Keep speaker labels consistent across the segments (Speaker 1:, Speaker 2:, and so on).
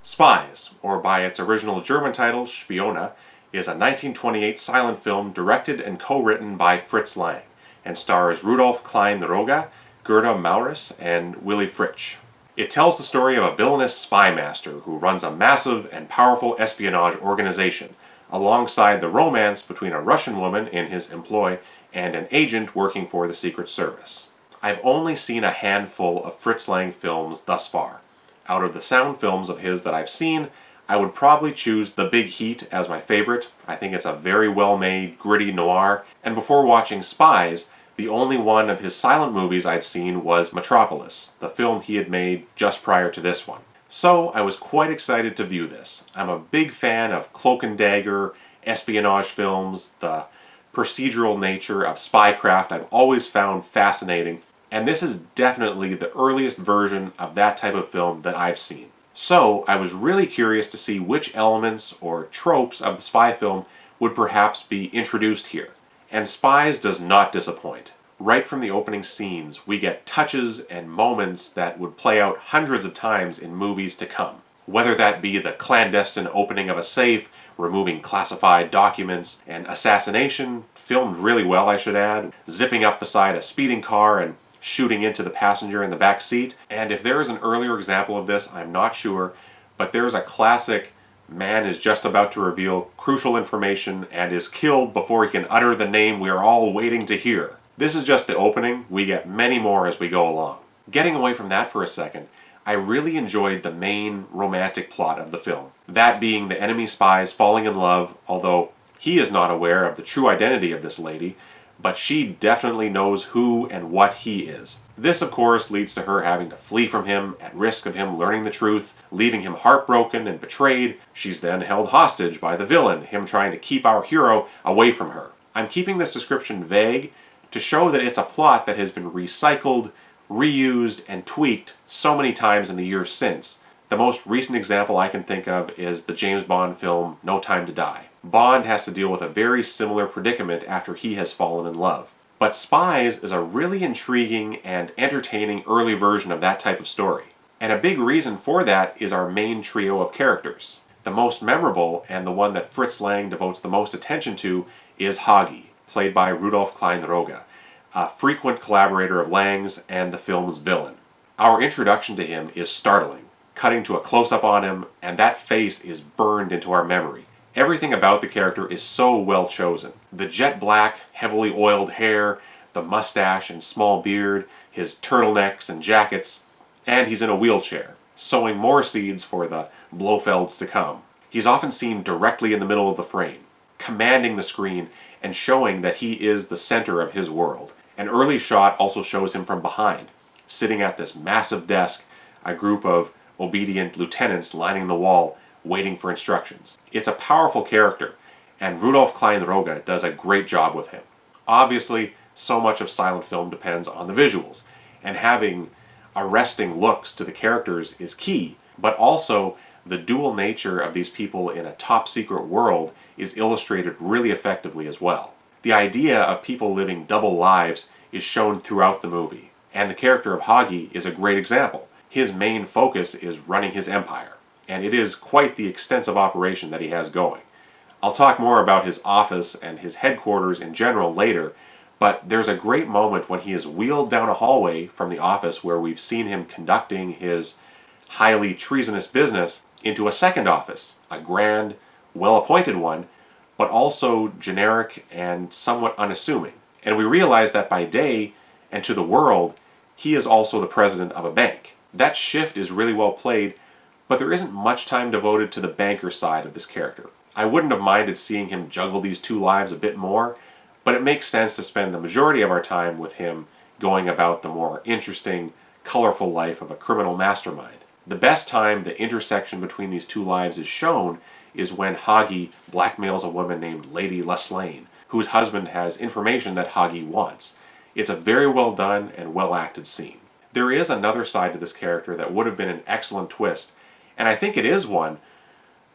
Speaker 1: Spies, or by its original German title, Spione, is a 1928 silent film directed and co-written by Fritz Lang, and stars Rudolf Klein-Rogge, Gerda Maurus, and Willy Fritsch. It tells the story of a villainous spy master who runs a massive and powerful espionage organization, alongside the romance between a Russian woman in his employ and an agent working for the Secret Service. I've only seen a handful of Fritz Lang films thus far. Out of the sound films of his that I've seen, I would probably choose The Big Heat as my favorite. I think it's a very well-made, gritty noir. And before watching Spies, the only one of his silent movies I'd seen was Metropolis, the film he had made just prior to this one. So I was quite excited to view this. I'm a big fan of cloak and dagger, espionage films, the procedural nature of spycraft I've always found fascinating, and this is definitely the earliest version of that type of film that I've seen. So I was really curious to see which elements or tropes of the spy film would perhaps be introduced here. And Spies does not disappoint. Right from the opening scenes, we get touches and moments that would play out hundreds of times in movies to come. Whether that be the clandestine opening of a safe, removing classified documents, and assassination, filmed really well I should add, zipping up beside a speeding car and shooting into the passenger in the back seat. And if there is an earlier example of this, I'm not sure, but there's a classic man is just about to reveal crucial information and is killed before he can utter the name we are all waiting to hear. This is just the opening. We get many more as we go along. Getting away from that for a second, I really enjoyed the main romantic plot of the film. That being the enemy spies falling in love, although he is not aware of the true identity of this lady, but she definitely knows who and what he is. This, of course, leads to her having to flee from him at risk of him learning the truth, leaving him heartbroken and betrayed. She's then held hostage by the villain, him trying to keep our hero away from her. I'm keeping this description vague to show that it's a plot that has been recycled, reused, and tweaked so many times in the years since. The most recent example I can think of is the James Bond film No Time to Die. Bond has to deal with a very similar predicament after he has fallen in love. But Spies is a really intriguing and entertaining early version of that type of story. And a big reason for that is our main trio of characters. The most memorable, and the one that Fritz Lang devotes the most attention to, is Hagi, played by Rudolf Klein-Rogge, a frequent collaborator of Lang's and the film's villain. Our introduction to him is startling, cutting to a close-up on him, and that face is burned into our memory. Everything about the character is so well chosen. The jet black, heavily oiled hair, the mustache and small beard, his turtlenecks and jackets, and he's in a wheelchair, sowing more seeds for the Blofelds to come. He's often seen directly in the middle of the frame, commanding the screen and showing that he is the center of his world. An early shot also shows him from behind, sitting at this massive desk, a group of obedient lieutenants lining the wall, waiting for instructions. It's a powerful character, and Rudolf Klein-Rogge does a great job with him. Obviously, so much of silent film depends on the visuals, and having arresting looks to the characters is key, but also the dual nature of these people in a top-secret world is illustrated really effectively as well. The idea of people living double lives is shown throughout the movie, and the character of Hagi is a great example. His main focus is running his empire, and it is quite the extensive operation that he has going. I'll talk more about his office and his headquarters in general later, but there's a great moment when he is wheeled down a hallway from the office where we've seen him conducting his highly treasonous business into a second office, a grand, well-appointed one, but also generic and somewhat unassuming. And we realize that by day, and to the world, he is also the president of a bank. That shift is really well played, but there isn't much time devoted to the banker side of this character. I wouldn't have minded seeing him juggle these two lives a bit more, but it makes sense to spend the majority of our time with him going about the more interesting, colorful life of a criminal mastermind. The best time the intersection between these two lives is shown is when Hagi blackmails a woman named Lady Leslane, whose husband has information that Hagi wants. It's a very well done and well acted scene. There is another side to this character that would have been an excellent twist, and I think it is one,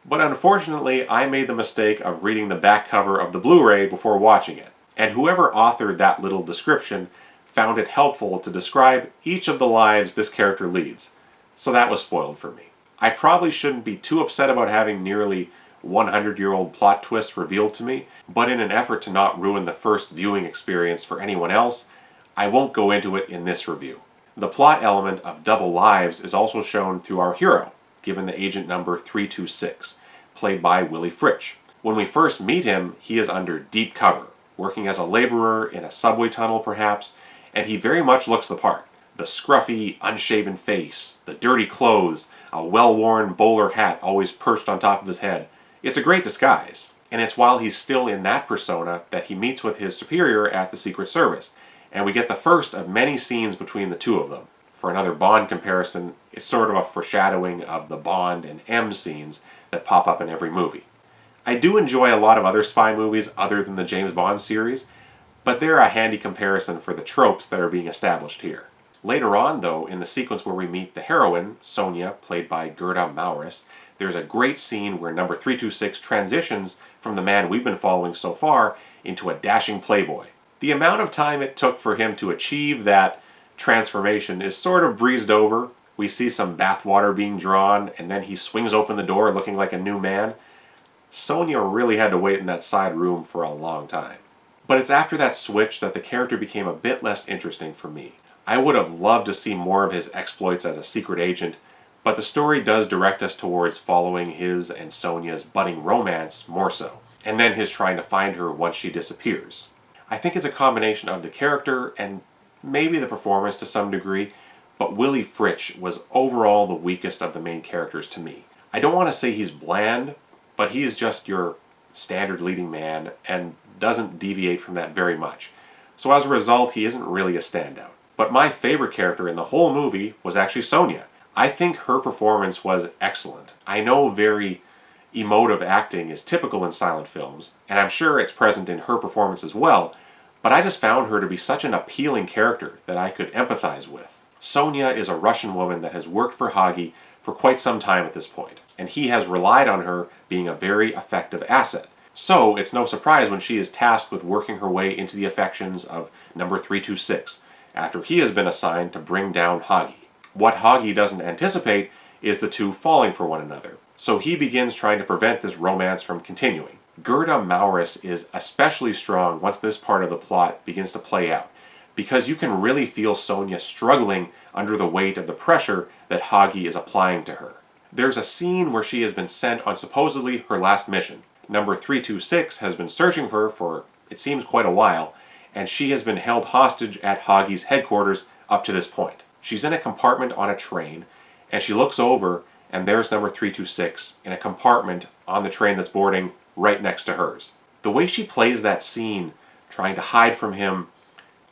Speaker 1: but unfortunately I made the mistake of reading the back cover of the Blu-ray before watching it, and whoever authored that little description found it helpful to describe each of the lives this character leads, so that was spoiled for me. I probably shouldn't be too upset about having nearly 100-year-old plot twists revealed to me, but in an effort to not ruin the first viewing experience for anyone else, I won't go into it in this review. The plot element of double lives is also shown through our hero, given the agent number 326, played by Willy Fritsch. When we first meet him, he is under deep cover, working as a laborer in a subway tunnel perhaps, and he very much looks the part. The scruffy, unshaven face, the dirty clothes, a well-worn bowler hat always perched on top of his head. It's a great disguise. And it's while he's still in that persona that he meets with his superior at the Secret Service, and we get the first of many scenes between the two of them. For another Bond comparison, it's sort of a foreshadowing of the Bond and M scenes that pop up in every movie. I do enjoy a lot of other spy movies other than the James Bond series, but they're a handy comparison for the tropes that are being established here. Later on, though, in the sequence where we meet the heroine, Sonia, played by Gerda Maurus, there's a great scene where number 326 transitions from the man we've been following so far into a dashing playboy. The amount of time it took for him to achieve that transformation is sort of breezed over. We see some bathwater being drawn, and then he swings open the door looking like a new man. Sonia really had to wait in that side room for a long time. But it's after that switch that the character became a bit less interesting for me. I would have loved to see more of his exploits as a secret agent, but the story does direct us towards following his and Sonia's budding romance more so, and then his trying to find her once she disappears. I think it's a combination of the character and maybe the performance to some degree, but Willy Fritsch was overall the weakest of the main characters to me. I don't want to say he's bland, but he's just your standard leading man and doesn't deviate from that very much. So as a result, he isn't really a standout. But my favorite character in the whole movie was actually Sonia. I think her performance was excellent. I know very emotive acting is typical in silent films, and I'm sure it's present in her performance as well, but I just found her to be such an appealing character that I could empathize with. Sonia is a Russian woman that has worked for Hagi for quite some time at this point, and he has relied on her being a very effective asset. So it's no surprise when she is tasked with working her way into the affections of number 326, after he has been assigned to bring down Hagi. What Hagi doesn't anticipate is the two falling for one another, so he begins trying to prevent this romance from continuing. Gerda Maurus is especially strong once this part of the plot begins to play out, because you can really feel Sonia struggling under the weight of the pressure that Hagi is applying to her. There's a scene where she has been sent on supposedly her last mission. Number 326 has been searching for her for, it seems, quite a while, and she has been held hostage at Hagi's headquarters up to this point. She's in a compartment on a train, and she looks over, and there's number 326 in a compartment on the train that's boarding right next to hers. The way she plays that scene, trying to hide from him,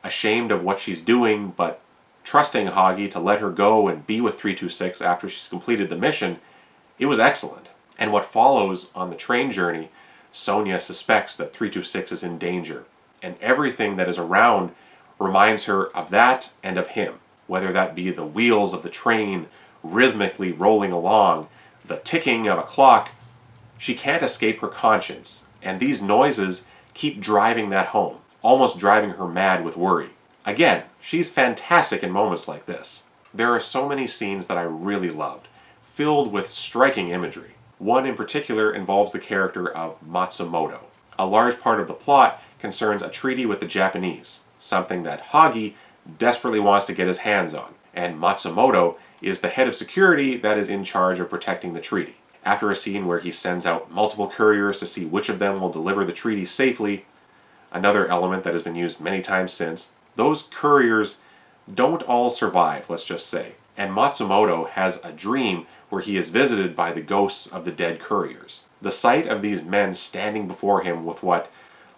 Speaker 1: ashamed of what she's doing, but trusting Hagi to let her go and be with 326 after she's completed the mission, it was excellent. And what follows on the train journey, Sonia suspects that 326 is in danger, and everything that is around reminds her of that and of him, whether that be the wheels of the train rhythmically rolling along, the ticking of a clock. She can't escape her conscience, and these noises keep driving that home, almost driving her mad with worry. Again, she's fantastic in moments like this. There are so many scenes that I really loved, filled with striking imagery. One in particular involves the character of Matsumoto. A large part of the plot concerns a treaty with the Japanese, something that Hagi desperately wants to get his hands on, and Matsumoto is the head of security that is in charge of protecting the treaty. After a scene where he sends out multiple couriers to see which of them will deliver the treaty safely, another element that has been used many times since, those couriers don't all survive, let's just say. And Matsumoto has a dream where he is visited by the ghosts of the dead couriers. The sight of these men standing before him with what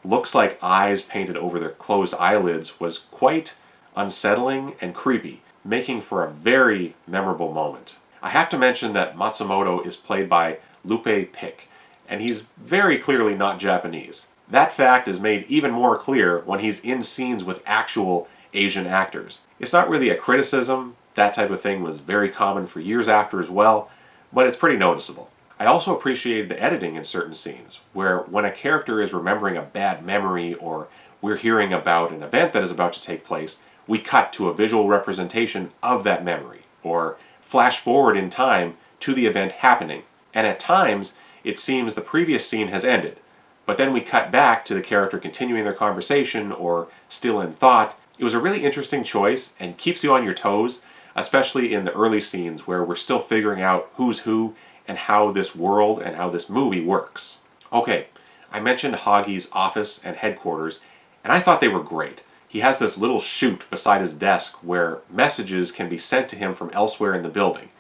Speaker 1: looks like eyes painted over their closed eyelids was quite unsettling and creepy, making for a very memorable moment. I have to mention that Matsumoto is played by Lupe Pick, and he's very clearly not Japanese. That fact is made even more clear when he's in scenes with actual Asian actors. It's not really a criticism. That type of thing was very common for years after as well, but it's pretty noticeable. I also appreciated the editing in certain scenes, where when a character is remembering a bad memory or we're hearing about an event that is about to take place, we cut to a visual representation of that memory, or flash forward in time to the event happening, and at times it seems the previous scene has ended, but then we cut back to the character continuing their conversation or still in thought. It was a really interesting choice and keeps you on your toes, especially in the early scenes where we're still figuring out who's who and how this world and how this movie works. Okay, I mentioned Hagi's office and headquarters, and I thought they were great. He has this little chute beside his desk where messages can be sent to him from elsewhere in the building.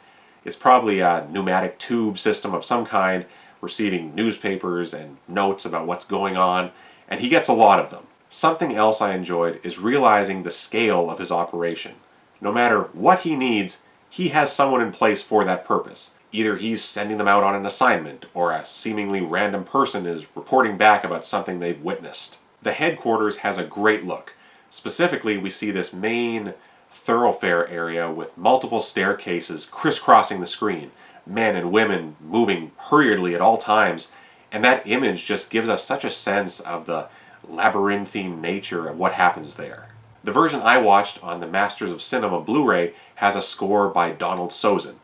Speaker 1: It's probably a pneumatic tube system of some kind, receiving newspapers and notes about what's going on, and he gets a lot of them. Something else I enjoyed is realizing the scale of his operation. No matter what he needs, he has someone in place for that purpose. Either he's sending them out on an assignment, or a seemingly random person is reporting back about something they've witnessed. The headquarters has a great look. Specifically, we see this main thoroughfare area with multiple staircases crisscrossing the screen, men and women moving hurriedly at all times, and that image just gives us such a sense of the labyrinthine nature of what happens there. The version I watched on the Masters of Cinema Blu-ray has a score by Donald Sozin,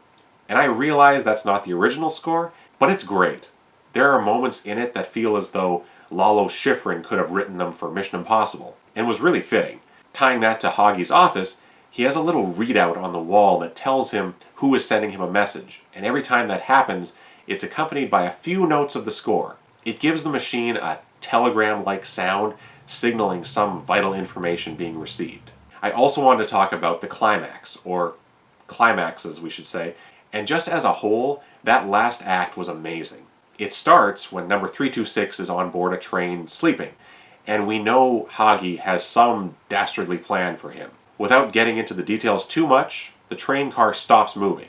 Speaker 1: and I realize that's not the original score, but it's great. There are moments in it that feel as though Lalo Schifrin could have written them for Mission Impossible, and was really fitting. Tying that to Hagi's office, he has a little readout on the wall that tells him who is sending him a message, and every time that happens, it's accompanied by a few notes of the score. It gives the machine a telegram-like sound, signaling some vital information being received. I also wanted to talk about the climax, or climaxes we should say, and just as a whole, that last act was amazing. It starts when number 326 is on board a train sleeping, and we know Hagi has some dastardly plan for him. Without getting into the details too much, the train car stops moving.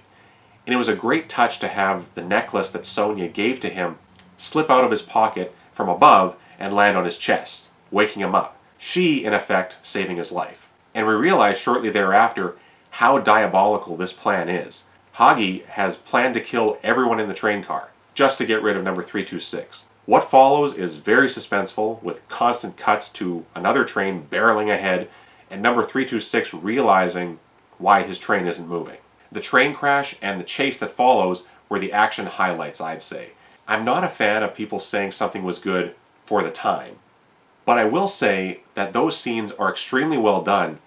Speaker 1: And it was a great touch to have the necklace that Sonia gave to him slip out of his pocket from above and land on his chest, waking him up. She, in effect, saving his life. And we realize shortly thereafter how diabolical this plan is. Hagi has planned to kill everyone in the train car, just to get rid of number 326. What follows is very suspenseful, with constant cuts to another train barreling ahead, and number 326 realizing why his train isn't moving. The train crash and the chase that follows were the action highlights, I'd say. I'm not a fan of people saying something was good for the time, but I will say that those scenes are extremely well done,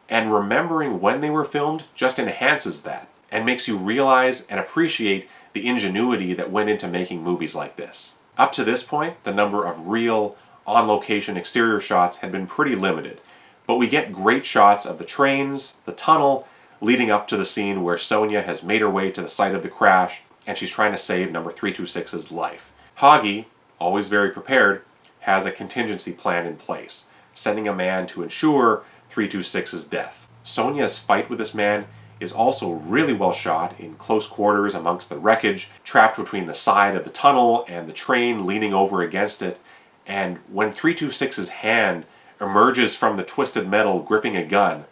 Speaker 1: and remembering when they were filmed just enhances that, and makes you realize and appreciate the ingenuity that went into making movies like this. Up to this point, the number of real, on-location exterior shots had been pretty limited, but we get great shots of the trains, the tunnel, leading up to the scene where Sonia has made her way to the site of the crash, and she's trying to save number 326's life. Hagi, always very prepared, has a contingency plan in place, sending a man to ensure 326's death. Sonia's fight with this man is also really well shot in close quarters amongst the wreckage, trapped between the side of the tunnel and the train leaning over against it, and when 326's hand emerges from the twisted metal gripping a gun,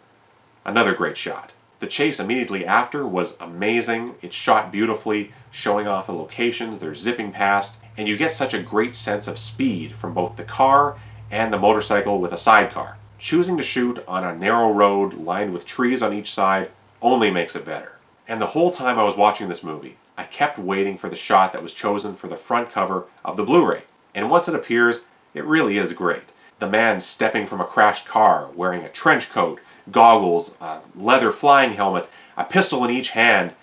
Speaker 1: another great shot. The chase immediately after was amazing. It's shot beautifully, showing off the locations they're zipping past, and you get such a great sense of speed from both the car and the motorcycle with a sidecar. Choosing to shoot on a narrow road lined with trees on each side only makes it better. And the whole time I was watching this movie, I kept waiting for the shot that was chosen for the front cover of the Blu-ray. And once it appears, it really is great. The man stepping from a crashed car, wearing a trench coat, goggles, a leather flying helmet, a pistol in each hand.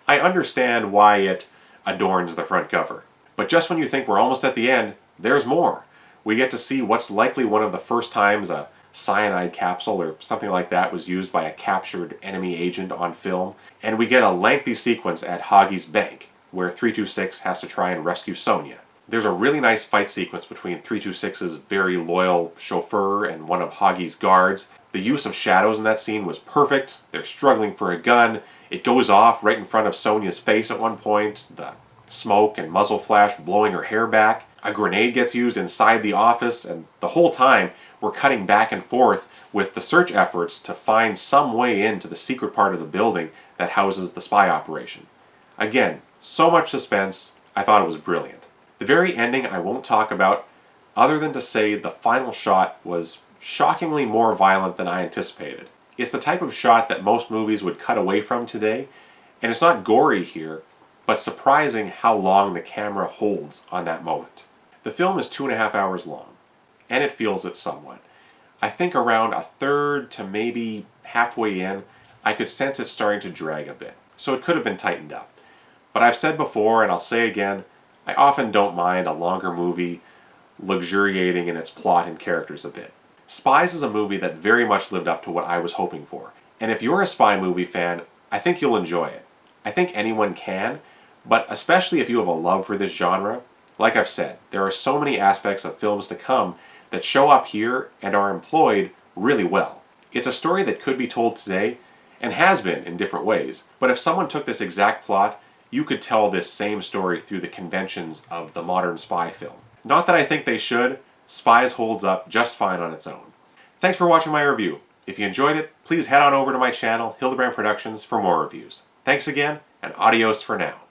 Speaker 1: I understand why it adorns the front cover. But just when you think we're almost at the end, there's more. We get to see what's likely one of the first times a cyanide capsule or something like that was used by a captured enemy agent on film, and we get a lengthy sequence at Hagi's bank, where 326 has to try and rescue Sonia. There's a really nice fight sequence between 326's very loyal chauffeur and one of Hagi's guards. The use of shadows in that scene was perfect. They're struggling for a gun. It goes off right in front of Sonia's face at one point, the smoke and muzzle flash blowing her hair back. A grenade gets used inside the office, and the whole time we're cutting back and forth with the search efforts to find some way into the secret part of the building that houses the spy operation. Again, so much suspense. I thought it was brilliant. The very ending I won't talk about, other than to say the final shot was shockingly more violent than I anticipated. It's the type of shot that most movies would cut away from today, and it's not gory here, but surprising how long the camera holds on that moment. The film is 2.5 hours long, and it feels it somewhat. I think around a third to maybe halfway in, I could sense it starting to drag a bit, so it could have been tightened up. But I've said before, and I'll say again, I often don't mind a longer movie luxuriating in its plot and characters a bit. Spies is a movie that very much lived up to what I was hoping for. And if you're a spy movie fan, I think you'll enjoy it. I think anyone can, but especially if you have a love for this genre, like I've said, there are so many aspects of films to come that show up here and are employed really well. It's a story that could be told today, and has been in different ways, but if someone took this exact plot, you could tell this same story through the conventions of the modern spy film. Not that I think they should, Spies holds up just fine on its own. Thanks for watching my review. If you enjoyed it, please head on over to my channel, Hildebrand Productions, for more reviews. Thanks again, and adios for now.